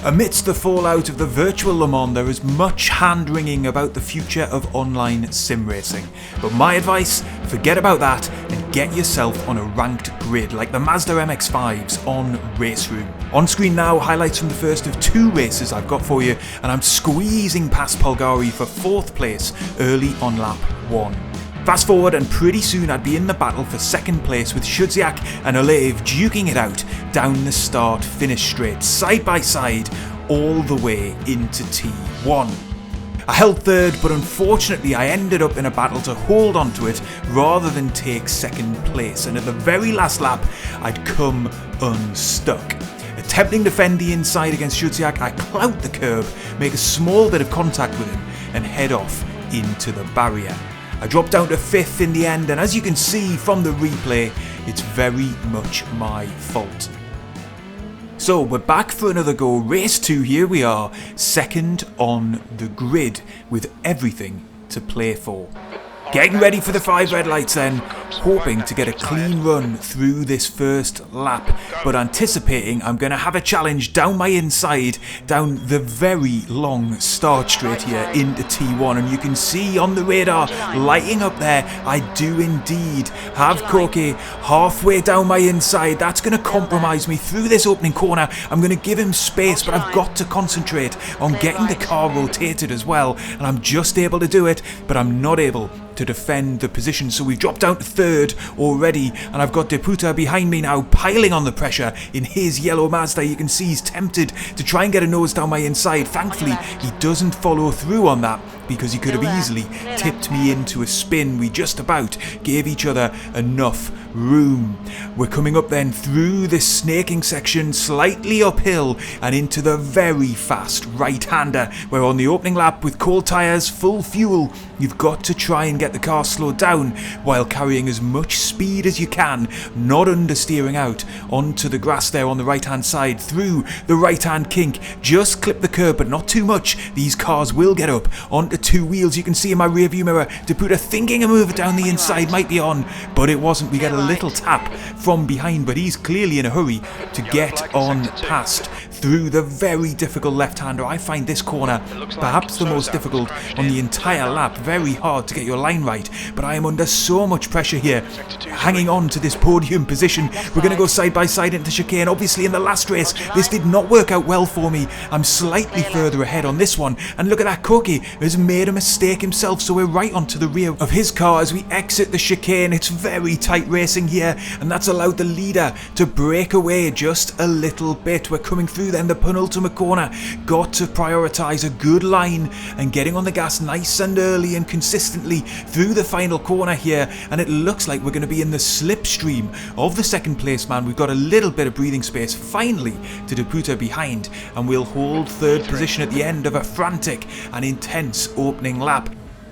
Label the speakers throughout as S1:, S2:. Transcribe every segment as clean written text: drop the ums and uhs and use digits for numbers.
S1: Amidst the fallout of the virtual Le Mans, there is much hand-wringing about the future of online sim racing. But my advice, forget about that and get yourself on a ranked grid like the Mazda MX-5s on RaceRoom. On screen now, highlights from the first of 2 races I've got for you, and I'm squeezing past Polgari for 4th place early on lap 1. Fast forward and pretty soon I'd be in the battle for 2nd place with Shudziak and Olev duking it out down the start-finish straight, side by side, all the way into T1. I held 3rd, but unfortunately I ended up in a battle to hold on to it rather than take 2nd place, and at the very last lap I'd come unstuck. Attempting to fend the inside against Shudziak, I clout the curb, make a small bit of contact with him and head off into the barrier. I dropped down to 5th in the end, and as you can see from the replay, it's very much my fault. So we're back for another go. Race 2, here we are, 2nd on the grid with everything to play for. Getting ready for the 5 red lights then, hoping to get a clean run through this first lap, but anticipating I'm going to have a challenge down my inside, down the very long start straight here into T1, and you can see on the radar lighting up there, I do indeed have Koke halfway down my inside. That's going to compromise me through this opening corner. I'm going to give him space, but I've got to concentrate on getting the car rotated as well, and I'm just able to do it, but I'm not able to defend the position. So we've dropped down to 3rd already, and I've got Deputa behind me now, piling on the pressure in his yellow Mazda. You can see he's tempted to try and get a nose down my inside. Thankfully he doesn't follow through on that, because he could have easily tipped me into a spin. We just about gave each other enough room. We're coming up then through this snaking section, slightly uphill, and into the very fast right-hander, where on the opening lap with cold tyres, full fuel, you've got to try and get the car slowed down while carrying as much speed as you can, not understeering out onto the grass there on the right-hand side, through the right-hand kink. Just clip the curb, but not too much. These cars will get up onto 2 wheels. You can see in my rear view mirror, Deputa thinking a move down the inside might be on, but it wasn't. We get a little tap from behind, but he's clearly in a hurry to get on past through the very difficult left-hander. I find this corner perhaps the most difficult on the entire lap. Very hard to get your line right, but I am under so much pressure here, hanging on to this podium position. We're going to go side by side into chicane. Obviously in the last race this did not work out well for me. I'm slightly further ahead on this one, and look at that, Koke has made a mistake himself, so we're right onto the rear of his car as we exit the chicane. It's very tight racing here, and that's allowed the leader to break away just a little bit. We're coming through then the penultimate corner. Got to prioritise a good line and getting on the gas nice and early and consistently through the final corner here, and it looks like we're going to be in the slipstream of the 2nd place man. We've got a little bit of breathing space finally to Deputa behind, and we'll hold 3rd position at the end of a frantic and intense opening lap.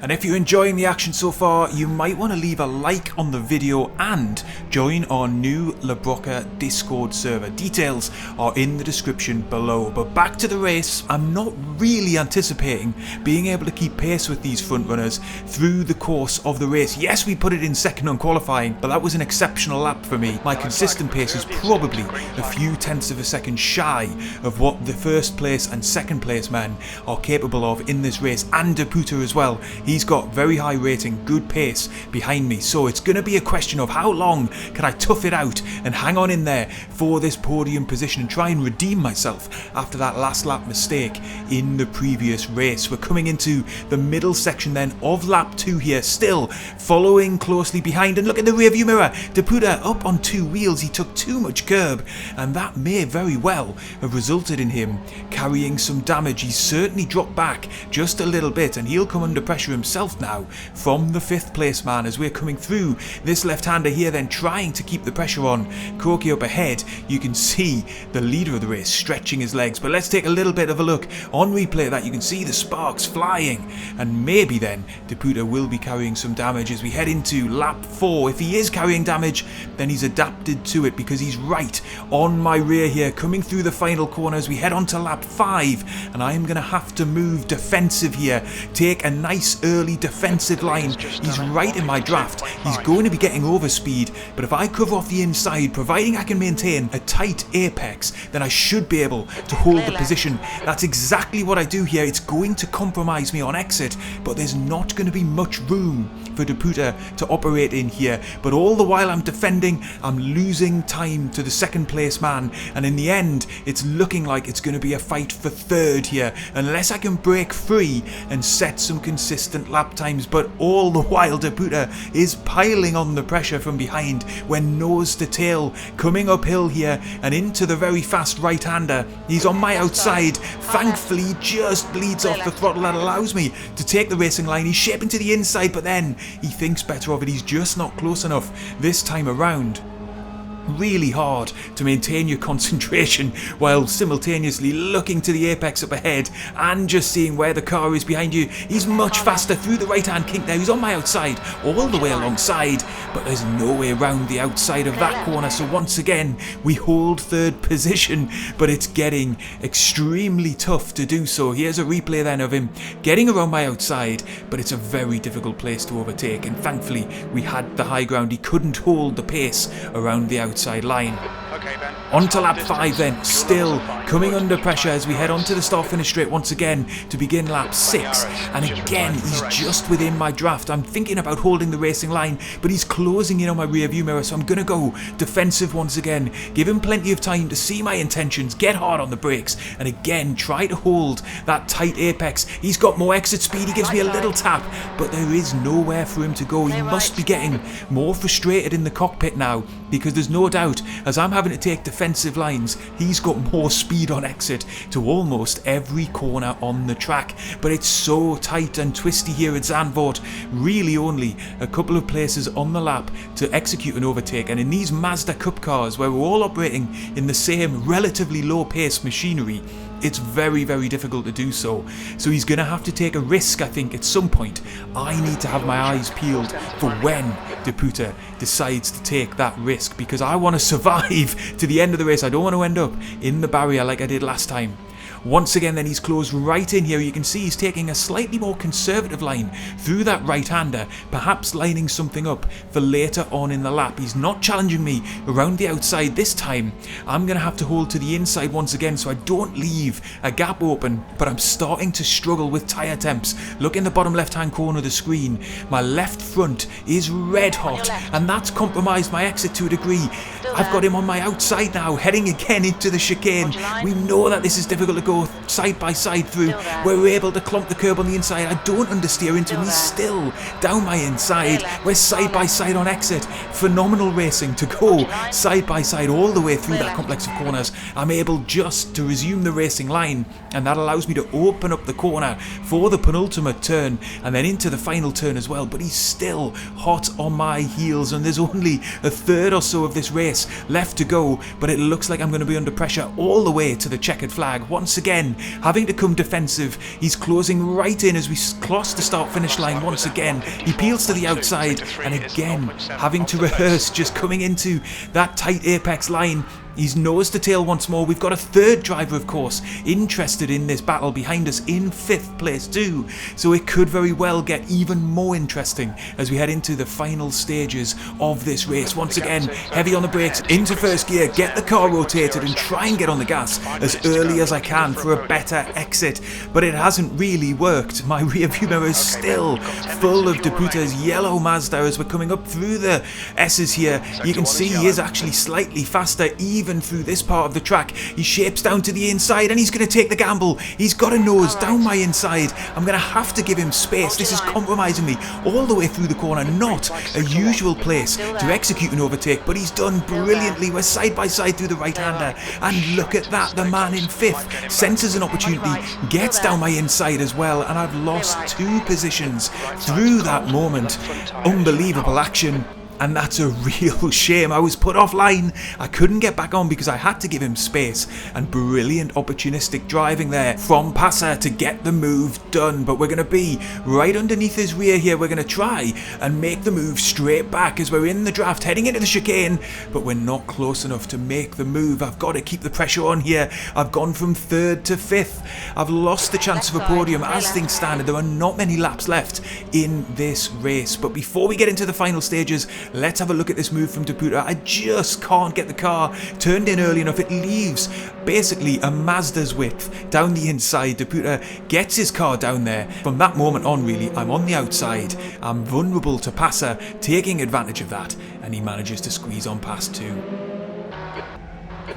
S1: And if you're enjoying the action so far, you might want to leave a like on the video and join our new Broca Discord server. Details are in the description below. But back to the race, I'm not really anticipating being able to keep pace with these front runners through the course of the race. Yes, we put it in 2nd on qualifying, but that was an exceptional lap for me. My consistent pace is probably a few tenths of a second shy of what the 1st place and 2nd place men are capable of in this race, and Deputa as well. He's got very high rating, good pace behind me, so it's going to be a question of how long can I tough it out and hang on in there for this podium position and try and redeem myself after that last lap mistake in the previous race. We're coming into the middle section then of lap 2 here, still following closely behind, and look at the rear view mirror. Deputa up on 2 wheels. He took too much curb, and that may very well have resulted in him carrying some damage. He's certainly dropped back just a little bit, and he'll come under pressure himself now from the 5th place man as we're coming through this left-hander here, then trying to keep the pressure on. Koke up ahead. You can see the leader of the race stretching his legs, but let's take a little bit of a look on replay of that. You can see the sparks flying, and maybe then Deputa will be carrying some damage as we head into lap 4. If he is carrying damage, then he's adapted to it, because he's right on my rear here, coming through the final corner as we head on to lap 5, and I'm going to have to move defensive here, take a nice early defensive line. He's right in my draft. He's going to be getting over speed, but if I cover off the inside, providing I can maintain a tight apex, then I should be able to hold the position. That's exactly what I do here. It's going to compromise me on exit, but there's not going to be much room for Deputa to operate in here. But all the while I'm defending, I'm losing time to the second place man, and in the end it's looking like it's going to be a fight for third here unless I can break free and set some consistent lap times. But all the while Deputa is piling on the pressure from behind. We're nose to tail coming uphill here and into the very fast right-hander. He's on my outside. Thankfully he just bleeds off the throttle. That allows me to take the racing line. He's shaping to the inside, but then he thinks better of it. He's just not close enough this time around. Really hard to maintain your concentration while simultaneously looking to the apex up ahead and just seeing where the car is behind you. He's much faster through the right hand kink there. He's on my outside all the way alongside, but there's no way around the outside of that corner. So once again we hold third position, but it's getting extremely tough to do so. Here's a replay then of him getting around my outside, but it's a very difficult place to overtake, and thankfully we had the high ground. He couldn't hold the pace around the outside line. On to lap 5 then, still coming under pressure as we head onto the start finish straight once again to begin lap 6, and again he's just within my draft. I'm thinking about holding the racing line, but he's closing in on my rear view mirror, so I'm gonna go defensive once again, give him plenty of time to see my intentions, get hard on the brakes, and again try to hold that tight apex. He's got more exit speed, he gives me a little tap, but there is nowhere for him to go. He must be getting more frustrated in the cockpit now, because there's no doubt as I'm having to take defensive lines, he's got more speed on exit to almost every corner on the track. But it's so tight and twisty here at Zandvoort. Really only a couple of places on the lap to execute an overtake, and in these Mazda Cup cars where we're all operating in the same relatively low pace machinery, it's very, very difficult to do so. So he's going to have to take a risk, I think, at some point. I need to have my eyes peeled for when Deputa decides to take that risk, because I want to survive to the end of the race. I don't want to end up in the barrier like I did last time. Once again then he's closed right in here. You can see he's taking a slightly more conservative line through that right-hander, perhaps lining something up for later on in the lap. He's not challenging me around the outside this time. I'm going to have to hold to the inside once again so I don't leave a gap open, but I'm starting to struggle with tyre temps. Look in the bottom left-hand corner of the screen. My left front is red hot, and that's compromised my exit to a degree. I've got him on my outside now, heading again into the chicane. We know that this is difficult to go side by side through. We're able to clump the curb on the inside. I don't understeer into him. He's still down my inside. We're side by side on exit. Phenomenal racing to go side by side all the way through that complex of corners. I'm able just to resume the racing line, and that allows me to open up the corner for the penultimate turn and then into the final turn as well. But he's still hot on my heels, and there's only a third or so of this race left to go, but it looks like I'm going to be under pressure all the way to the checkered flag. Once again, having to come defensive. He's closing right in as we cross the start finish line once again. He peels to the outside, and again having to rehearse just coming into that tight apex line. He's nose to tail once more. We've got a third driver, of course, interested in this battle behind us in 5th place too. So it could very well get even more interesting as we head into the final stages of this race. Once again, heavy on the brakes, into first gear, get the car rotated and try and get on the gas as early as I can for a better exit. But it hasn't really worked. My rear view mirror is still full of Deputa's yellow Mazda as we're coming up through the S's here. You can see he is actually slightly faster even through this part of the track. He shapes down to the inside and he's going to take the gamble. He's got a nose down my inside. I'm going to have to give him space. This is compromising me all the way through the corner. Not a usual place to execute an overtake, but he's done brilliantly. We're side by side through the right-hander, and look at that, the man in 5th senses an opportunity, gets down my inside as well, and I've lost 2 positions through that moment. Unbelievable action. and that's a real shame. I was put offline. I couldn't get back on because I had to give him space, and brilliant opportunistic driving there from Passer to get the move done. But we're going to be right underneath his rear here. We're going to try and make the move straight back as we're in the draft heading into the chicane, but we're not close enough to make the move. I've got to keep the pressure on here. I've gone from 3rd to 5th. I've lost the chance of a podium as things stand. There are not many laps left in this race, but before we get into the final stages, let's have a look at this move from Deputa. I just can't get the car turned in early enough. It leaves basically a Mazda's width down the inside. Deputa gets his car down there. From that moment on, really, I'm on the outside. I'm vulnerable to Passer, taking advantage of that, and he manages to squeeze on past too.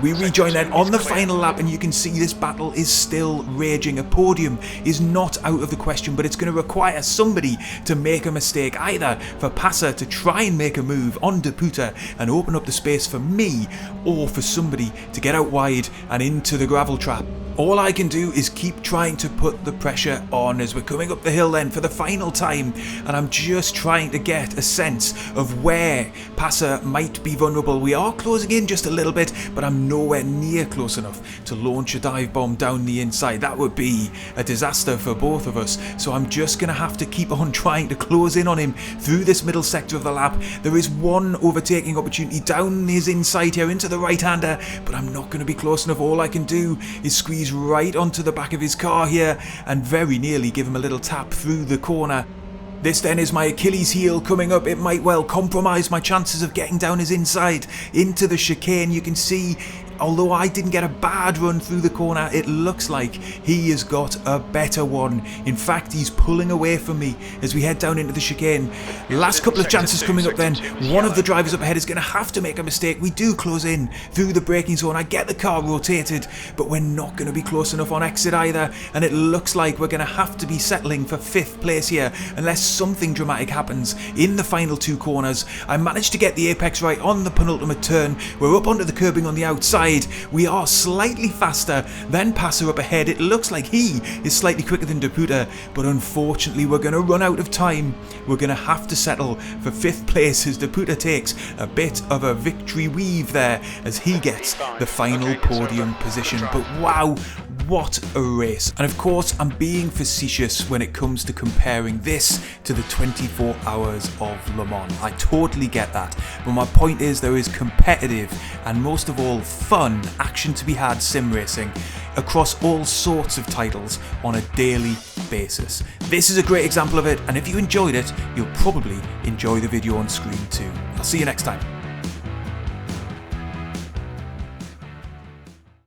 S1: We rejoin then on the final lap, and you can see this battle is still raging. A podium is not out of the question, but it's going to require somebody to make a mistake, either for Passer to try and make a move on Deputa and open up the space for me, or for somebody to get out wide and into the gravel trap. All I can do is keep trying to put the pressure on as we're coming up the hill then for the final time, and I'm just trying to get a sense of where Passer might be vulnerable. We are closing in just a little bit, but I'm nowhere near close enough to launch a dive bomb down the inside. That would be a disaster for both of us, so I'm just going to have to keep on trying to close in on him through this middle sector of the lap. There is one overtaking opportunity down his inside here into the right-hander, but I'm not going to be close enough. All I can do is squeeze right onto the back of his car here and very nearly give him a little tap through the corner. This then is my Achilles heel coming up. It might well compromise my chances of getting down his inside into the chicane. You can see, although I didn't get a bad run through the corner, it looks like he has got a better one. In fact, he's pulling away from me as we head down into the chicane. Last couple of chances coming up then. One of the drivers up ahead is going to have to make a mistake. We do close in through the braking zone. I get the car rotated, but we're not going to be close enough on exit either, and it looks like we're going to have to be settling for 5th place here unless something dramatic happens in the final 2 corners. I managed to get the apex right on the penultimate turn. We're up onto the curbing on the outside. We are slightly faster than Passer up ahead. It looks like he is slightly quicker than Deputa, but unfortunately we're going to run out of time. We're going to have to settle for 5th place as Deputa takes a bit of a victory weave there as he gets the final podium position. But wow, what a race. And of course, I'm being facetious when it comes to comparing this to the 24 hours of Le Mans. I totally get that. But my point is, there is competitive and most of all fun action to be had sim racing across all sorts of titles on a daily basis. This is a great example of it, and if you enjoyed it, you'll probably enjoy the video on screen too. I'll see you next time.